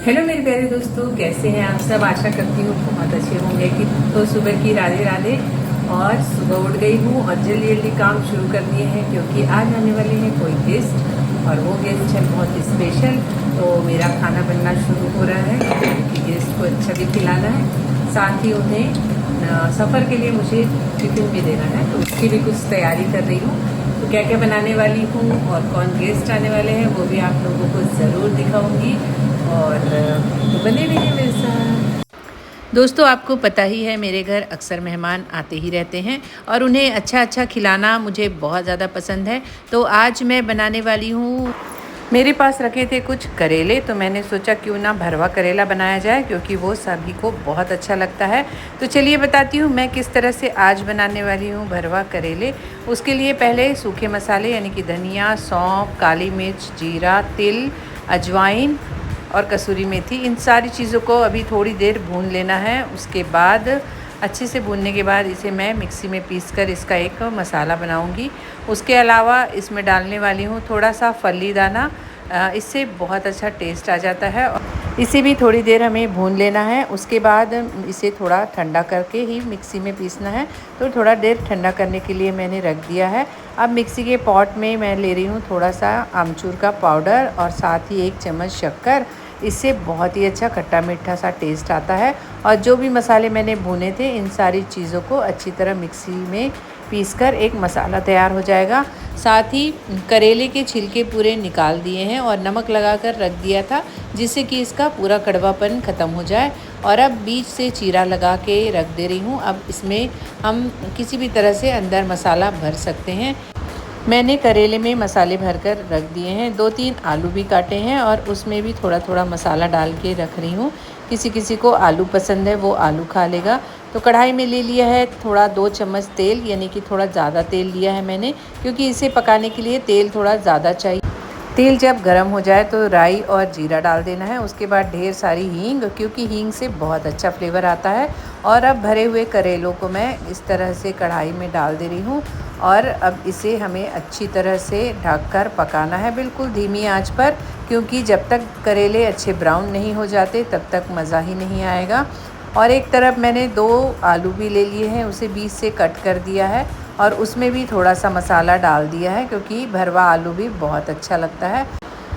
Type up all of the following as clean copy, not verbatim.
Hello मेरे प्यारे दोस्तों, कैसे हैं आप सब। आशा करती हूँ बहुत अच्छे होंगे। कि तो सुबह की राधे राधे। और सुबह उठ गई हूँ और जल्दी जल्दी काम शुरू कर दिए हैं क्योंकि आज आने वाले हैं कोई गेस्ट और वो गेस्ट है बहुत स्पेशल। तो मेरा खाना बनना शुरू हो रहा है क्योंकि गेस्ट को अच्छा भी खिलाना है, साथ ही उन्हें सफ़र के लिए मुझे टिफिन भी देना है, तो उसकी भी कुछ तैयारी कर रही हूँ। तो क्या क्या बनाने वाली हूँ और कौन गेस्ट आने वाले हैं वो भी आप लोगों को ज़रूर दिखाऊंगी। और तो बने रहिए मेरे साथ। दोस्तों, आपको पता ही है मेरे घर अक्सर मेहमान आते ही रहते हैं और उन्हें अच्छा अच्छा खिलाना मुझे बहुत ज़्यादा पसंद है। तो आज मैं बनाने वाली हूँ, मेरे पास रखे थे कुछ करेले, तो मैंने सोचा क्यों ना भरवा करेला बनाया जाए क्योंकि वो सभी को बहुत अच्छा लगता है। तो चलिए बताती हूँ मैं किस तरह से आज बनाने वाली हूँ भरवा करेले। उसके लिए पहले सूखे मसाले यानी कि धनिया, सौंफ, काली मिर्च, जीरा, तिल, अजवाइन और कसूरी मेथी, इन सारी चीज़ों को अभी थोड़ी देर भून लेना है। उसके बाद अच्छे से भूनने के बाद इसे मैं मिक्सी में पीसकर इसका एक मसाला बनाऊंगी। उसके अलावा इसमें डालने वाली हूँ थोड़ा सा फली दाना, इससे बहुत अच्छा टेस्ट आ जाता है। इसे भी थोड़ी देर हमें भून लेना है। उसके बाद इसे थोड़ा ठंडा करके ही मिक्सी में पीसना है। तो थोड़ा देर ठंडा करने के लिए मैंने रख दिया है। अब मिक्सी के पॉट में मैं ले रही हूँ थोड़ा सा आमचूर का पाउडर और साथ ही 1 चम्मच शक्कर। इससे बहुत ही अच्छा खट्टा मीठा सा टेस्ट आता है। और जो भी मसाले मैंने भुने थे इन सारी चीज़ों को अच्छी तरह मिक्सी में पीसकर एक मसाला तैयार हो जाएगा। साथ ही करेले के छिलके पूरे निकाल दिए हैं और नमक लगाकर रख दिया था जिससे कि इसका पूरा कड़वापन ख़त्म हो जाए। और अब बीच से चीरा लगा के रख दे रही हूँ। अब इसमें हम किसी भी तरह से अंदर मसाला भर सकते हैं। मैंने करेले में मसाले भरकर रख दिए हैं। 2-3 आलू भी काटे हैं और उसमें भी थोड़ा थोड़ा मसाला डाल के रख रही हूँ। किसी किसी को आलू पसंद है वो आलू खा लेगा। तो कढ़ाई में ले लिया है थोड़ा 2 चम्मच तेल, यानी कि थोड़ा ज़्यादा तेल लिया है मैंने क्योंकि इसे पकाने के लिए तेल थोड़ा ज़्यादा चाहिए। तेल जब गर्म हो जाए तो राई और जीरा डाल देना है। उसके बाद ढेर सारी हींग, क्योंकि हींग से बहुत अच्छा फ्लेवर आता है। और अब भरे हुए करेलों को मैं इस तरह से कढ़ाई में डाल दे रही हूँ और अब इसे हमें अच्छी तरह से ढककर पकाना है, बिल्कुल धीमी आंच पर, क्योंकि जब तक करेले अच्छे ब्राउन नहीं हो जाते तब तक मज़ा ही नहीं आएगा। और एक तरफ मैंने 2 आलू भी ले लिए हैं, उसे बीच से कट कर दिया है और उसमें भी थोड़ा सा मसाला डाल दिया है क्योंकि भरवा आलू भी बहुत अच्छा लगता है।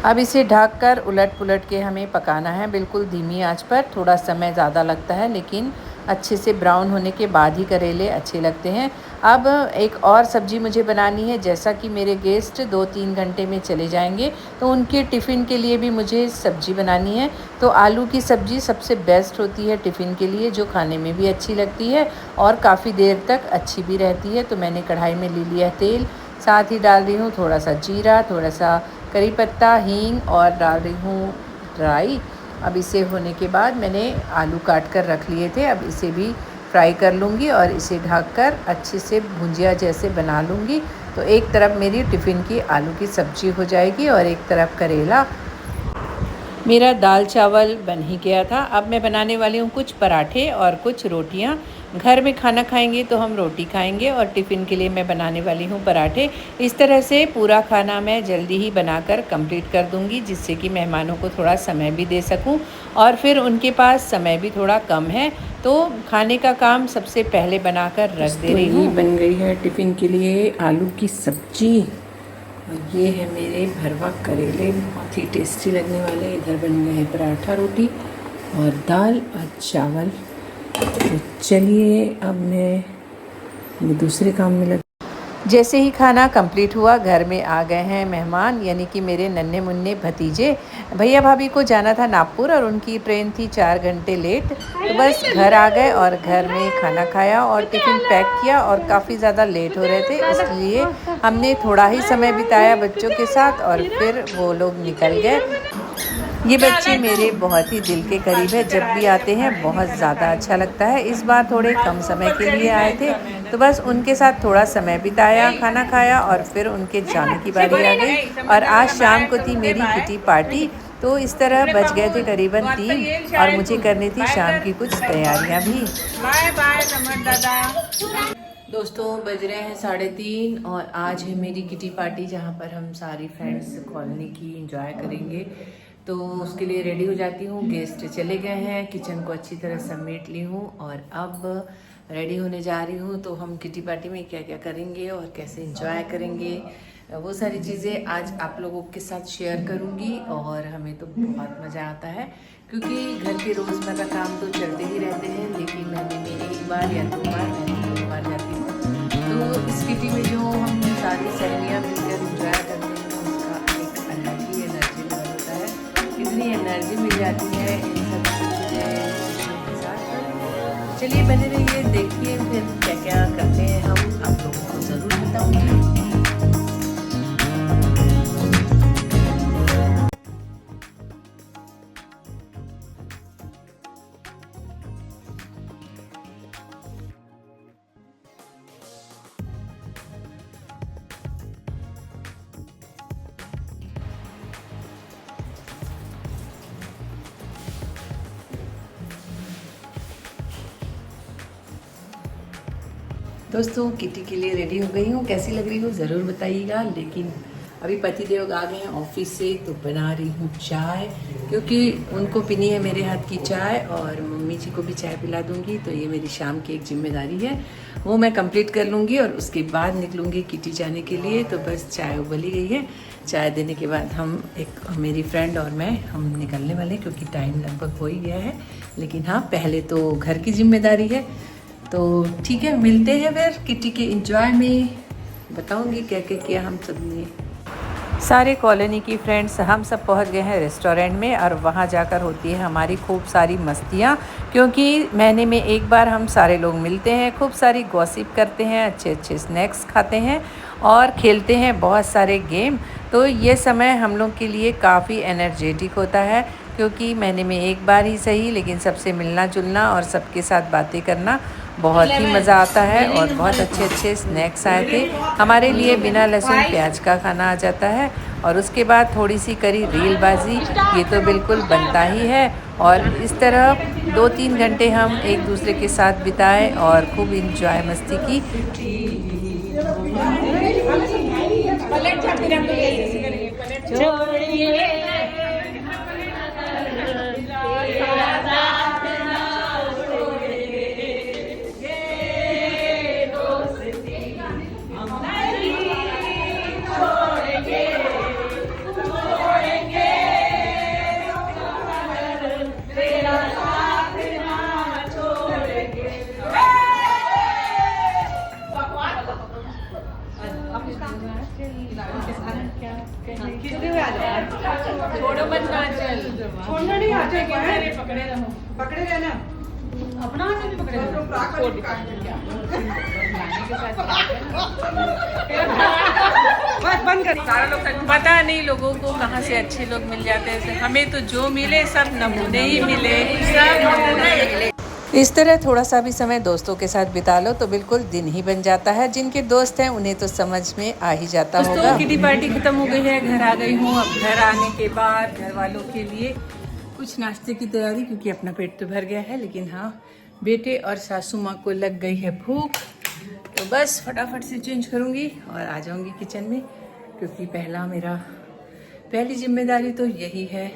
अब इसे ढककर उलट पुलट के हमें पकाना है, बिल्कुल धीमी आंच पर। थोड़ा समय ज़्यादा लगता है लेकिन अच्छे से ब्राउन होने के बाद ही करेले अच्छे लगते हैं। अब एक और सब्ज़ी मुझे बनानी है। जैसा कि मेरे गेस्ट 2-3 घंटे में चले जाएंगे तो उनके टिफ़िन के लिए भी मुझे सब्ज़ी बनानी है। तो आलू की सब्ज़ी सबसे बेस्ट होती है टिफ़िन के लिए, जो खाने में भी अच्छी लगती है और काफ़ी देर तक अच्छी भी रहती है। तो मैंने कढ़ाई में ले लिया तेल, साथ ही डाल रही हूँ थोड़ा सा जीरा, थोड़ा सा करी पत्ता, हींग और डाल रही हूँ राई। अब इसे होने के बाद मैंने आलू काट कर रख लिए थे, अब इसे भी फ्राई कर लूँगी और इसे ढककर अच्छे से भुजिया जैसे बना लूँगी। तो एक तरफ मेरी टिफ़िन की आलू की सब्ज़ी हो जाएगी और एक तरफ करेला। मेरा दाल चावल बन ही गया था। अब मैं बनाने वाली हूँ कुछ पराठे और कुछ रोटियाँ। घर में खाना खाएंगे तो हम रोटी खाएंगे और टिफ़िन के लिए मैं बनाने वाली हूँ पराठे। इस तरह से पूरा खाना मैं जल्दी ही बनाकर कंप्लीट कर दूँगी जिससे कि मेहमानों को थोड़ा समय भी दे सकूँ और फिर उनके पास समय भी थोड़ा कम है तो खाने का काम सबसे पहले बनाकर रख दे रही हूँ। बन गई है टिफ़िन के लिए आलू की सब्ज़ी और ये है मेरे भरवा करेले, बहुत ही टेस्टी लगने वाले। इधर बन गए हैं पराठा, रोटी और दाल और चावल। तो चलिए अब मैं दूसरे काम में लग। जैसे ही खाना कंप्लीट हुआ घर में आ गए हैं मेहमान, यानी कि मेरे नन्हे मुन्ने भतीजे। भैया भाभी को जाना था नागपुर और उनकी ट्रेन थी 4 घंटे लेट, तो बस घर आ गए और घर में खाना खाया और टिफ़िन पैक किया और काफ़ी ज़्यादा लेट हो रहे थे इसलिए हमने थोड़ा ही समय बिताया बच्चों के साथ और फिर वो लोग निकल गए। ये बच्चे मेरे बहुत ही दिल के करीब है, जब भी आते हैं बहुत ज़्यादा अच्छा लगता है। इस बार थोड़े कम समय के लिए आए थे तो बस उनके साथ थोड़ा समय बिताया, खाना खाया और फिर उनके जाने की बारी आ गई। और आज शाम को थी मेरी किटी पार्टी, तो इस तरह बज गए थे करीबन 3 और मुझे करनी थी शाम की कुछ तैयारियां भी। बाय बाय नमन दादा। दोस्तों, बज रहे हैं 3:30 और आज है मेरी किटी पार्टी जहाँ पर हम सारी फ्रेंड्स कॉलोनी की एंजॉय करेंगे। तो उसके लिए रेडी हो जाती हूँ। गेस्ट चले गए हैं, किचन को अच्छी तरह समेट ली हूँ और अब रेडी होने जा रही हूँ। तो हम किटी पार्टी में क्या क्या करेंगे और कैसे एंजॉय करेंगे, वो सारी चीज़ें आज आप लोगों के साथ शेयर करूँगी। और हमें तो बहुत मज़ा आता है क्योंकि घर के रोज़मर्रा काम तो चलते ही रहते हैं, लेकिन महीने में एक बार या 2 बार, मैं 2 बार जाती हूँ। तो इस किटी में जो हम सारी सहेलियाँ मिलकर एंजॉय करते हैं, उसका एक अलग ही एनर्जी लेवल होता है। कितनी एनर्जी मिल जाती है इन सब चीज़ों के साथ। चलिए बने रहिए, देखिए फिर क्या क्या करते हैं हम, आप लोगों को ज़रूर बताऊँगी। दोस्तों किटी के लिए रेडी हो गई हूँ, कैसी लग रही हूँ ज़रूर बताइएगा। लेकिन अभी पतिदेव आ गए हैं ऑफिस से, तो बना रही हूँ चाय, क्योंकि उनको पीनी है मेरे हाथ की चाय और मम्मी जी को भी चाय पिला दूँगी। तो ये मेरी शाम की एक जिम्मेदारी है, वो मैं कंप्लीट कर लूँगी और उसके बाद निकलूँगी किटी जाने के लिए। तो बस चाय उबली गई है, चाय देने के बाद हम मेरी फ्रेंड और मैं हम निकलने वाले, क्योंकि टाइम लगभग हो ही गया है। लेकिन हाँ, पहले तो घर की जिम्मेदारी है। तो ठीक है, मिलते हैं फिर किटी के एंजॉय में, बताऊंगी क्या क्या किया हम सब ने। सारे कॉलोनी की फ्रेंड्स हम सब पहुंच गए हैं रेस्टोरेंट में और वहां जाकर होती है हमारी खूब सारी मस्तियां, क्योंकि महीने में एक बार हम सारे लोग मिलते हैं, खूब सारी गॉसिप करते हैं, अच्छे अच्छे स्नैक्स खाते हैं और खेलते हैं बहुत सारे गेम। तो ये समय हम लोग के लिए काफ़ी एनर्जेटिक होता है, क्योंकि महीने में एक बार ही सही, लेकिन सबसे मिलना जुलना और सबके साथ बातें करना बहुत ही मज़ा आता है। और बहुत अच्छे अच्छे स्नैक्स आए थे हमारे लिए, बिना लहसुन प्याज का खाना आ जाता है। और उसके बाद थोड़ी सी करी रीलबाजी, ये तो बिल्कुल बनता ही है। और इस तरह 2-3 घंटे हम एक दूसरे के साथ बिताए और खूब इंजॉय मस्ती की। छोड़ो मत कांचल, छोड़ना नहीं, पकड़े रहना, अपना हाथ भी पकड़े रहना। बंद कर, सारा लोग पता नहीं लोगों को कहाँ से अच्छे लोग मिल जाते हैं। हमें तो जो मिले सब नमूने ही मिले, सब नमूने मिले। इस तरह थोड़ा सा भी समय दोस्तों के साथ बिता लो तो बिल्कुल दिन ही बन जाता है। जिनके दोस्त हैं उन्हें तो समझ में आ ही जाता होगा। दोस्तों किटी पार्टी खत्म हो गई है, घर आ गई हूँ। अब घर आने के बाद घर वालों के लिए कुछ नाश्ते की तैयारी, क्योंकि अपना पेट तो भर गया है। लेकिन हाँ, बेटे और सासू माँ को लग गई है भूख, तो बस फटाफट से चेंज करूँगी और आ जाऊँगी किचन में, क्योंकि पहली जिम्मेदारी तो यही है,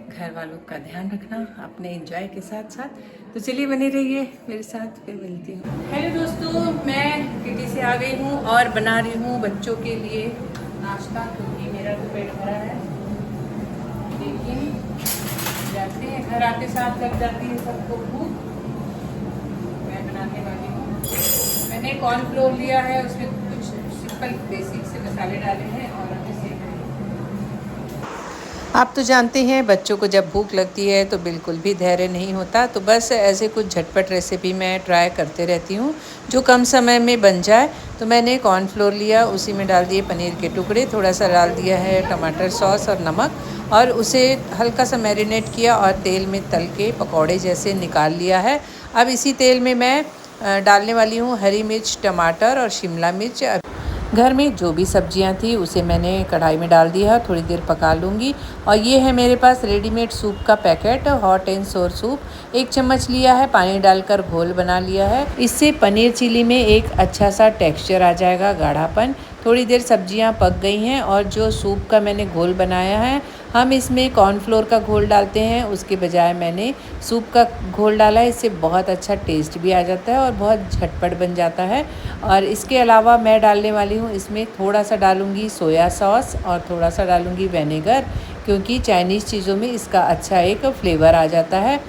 घर वालों का ध्यान रखना अपने एंजॉय के साथ साथ। तो चलिए बने रहिए मेरे साथ, फिर मिलती हूँ। हेलो दोस्तों, मैं किटी से आ गई हूँ और बना रही हूँ बच्चों के लिए नाश्ता, क्योंकि मेरा तो पेट भरा है। लेकिन जाते हैं, घर आके साथ लग जाती है सबको भूख। मैं बनाने वाली हूँ, मैंने कॉर्नफ्लोर लिया है, उसमें कुछ सिंपल बेसिक से मसाले डाले हैं और आप तो जानते हैं बच्चों को जब भूख लगती है तो बिल्कुल भी धैर्य नहीं होता। तो बस ऐसे कुछ झटपट रेसिपी मैं ट्राई करते रहती हूँ जो कम समय में बन जाए। तो मैंने कॉर्नफ्लोर लिया, उसी में डाल दिए पनीर के टुकड़े, थोड़ा सा डाल दिया है टमाटर सॉस और नमक, और उसे हल्का सा मैरिनेट किया और तेल में तल के पकौड़े जैसे निकाल लिया है। अब इसी तेल में मैं डालने वाली हूँ हरी मिर्च, टमाटर और शिमला मिर्च। घर में जो भी सब्जियां थी उसे मैंने कढ़ाई में डाल दिया, थोड़ी देर पका लूँगी। और ये है मेरे पास रेडीमेड सूप का पैकेट, हॉट एंड सोर सूप। 1 चम्मच लिया है, पानी डालकर घोल बना लिया है। इससे पनीर चिली में एक अच्छा सा टेक्सचर आ जाएगा, गाढ़ापन। थोड़ी देर सब्जियां पक गई हैं और जो सूप का मैंने घोल बनाया है हम इसमें कॉर्नफ्लोर का घोल डालते हैं, उसके बजाय मैंने सूप का घोल डाला है। इससे बहुत अच्छा टेस्ट भी आ जाता है और बहुत झटपट बन जाता है। और इसके अलावा मैं डालने वाली हूँ इसमें थोड़ा सा डालूँगी सोया सॉस और थोड़ा सा डालूँगी विनेगर, क्योंकि चाइनीज़ चीज़ों में इसका अच्छा एक फ्लेवर आ जाता है।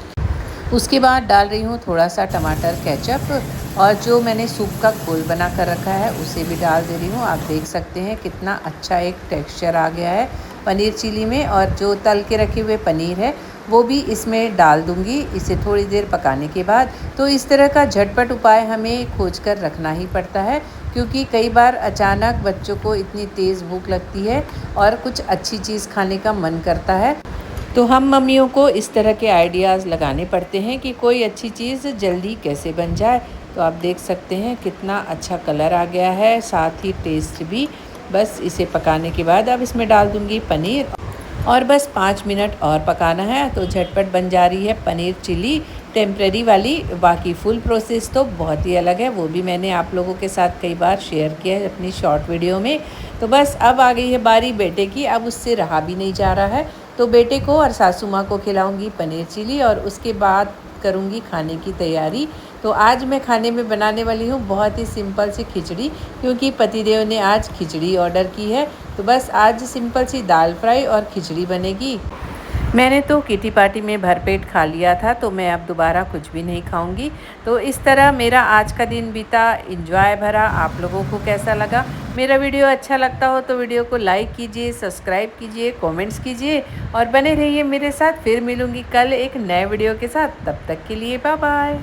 उसके बाद डाल रही हूँ थोड़ा सा टमाटर केचप, और जो मैंने सूप का घोल बना कर रखा है उसे भी डाल दे रही हूँ। आप देख सकते हैं कितना अच्छा एक टेक्सचर आ गया है पनीर चिली में। और जो तल के रखे हुए पनीर है वो भी इसमें डाल दूँगी इसे थोड़ी देर पकाने के बाद। तो इस तरह का झटपट उपाय हमें खोज कर रखना ही पड़ता है, क्योंकि कई बार अचानक बच्चों को इतनी तेज़ भूख लगती है और कुछ अच्छी चीज़ खाने का मन करता है। तो हम मम्मियों को इस तरह के आइडियाज़ लगाने पड़ते हैं कि कोई अच्छी चीज़ जल्दी कैसे बन जाए। तो आप देख सकते हैं कितना अच्छा कलर आ गया है, साथ ही टेस्ट भी। बस इसे पकाने के बाद अब इसमें डाल दूँगी पनीर, और बस 5 मिनट और पकाना है तो झटपट बन जा रही है पनीर चिली टेम्परेरी वाली। बाकी फुल प्रोसेस तो बहुत ही अलग है, वो भी मैंने आप लोगों के साथ कई बार शेयर किया है अपनी शॉर्ट वीडियो में। तो बस अब आ गई है बारी बेटे की, अब उससे रहा भी नहीं जा रहा है। तो बेटे को और सासू माँ को खिलाऊंगी पनीर चिली, और उसके बाद करूँगी खाने की तैयारी। तो आज मैं खाने में बनाने वाली हूँ बहुत ही सिंपल सी खिचड़ी, क्योंकि पतिदेव ने आज खिचड़ी ऑर्डर की है। तो बस आज सिंपल सी दाल फ्राई और खिचड़ी बनेगी। मैंने तो किटी पार्टी में भरपेट खा लिया था, तो मैं अब दोबारा कुछ भी नहीं खाऊंगी। तो इस तरह मेरा आज का दिन बीता, एंजॉय भरा। आप लोगों को कैसा लगा? मेरा वीडियो अच्छा लगता हो तो वीडियो को लाइक कीजिए, सब्सक्राइब कीजिए, कमेंट्स कीजिए और बने रहिए मेरे साथ। फिर मिलूँगी कल एक नए वीडियो के साथ। तब तक के लिए बाय बाय।